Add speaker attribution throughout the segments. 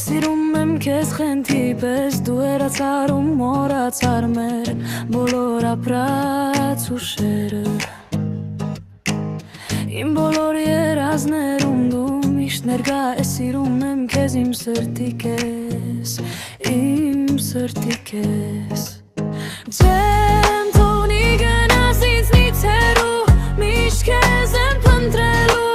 Speaker 1: Սիրում եմ քեզ խենթի պես դու երացարում մորացար մեր բոլոր ապրած ուշերը Իմ բոլոր երազներում դու միշտ ներկա ես Սիրում եմ քեզ իմ սրտի կես Իմ սրտի կես Ձեմ թողնի գնաս ինձնից հեռու Միշտ քեզ եմ փնտրելու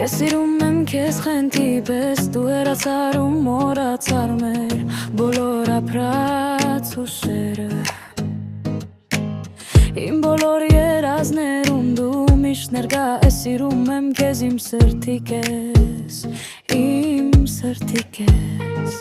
Speaker 1: Ես սիրում եմ քեզ խենթի պես դու երացարում մորացար մեր բոլոր ապրած ուշերը Իմ բոլոր երազներում դու միշտ ներկա ես Սիրում եմ քեզ իմ սրտի կես Իմ սրտի կես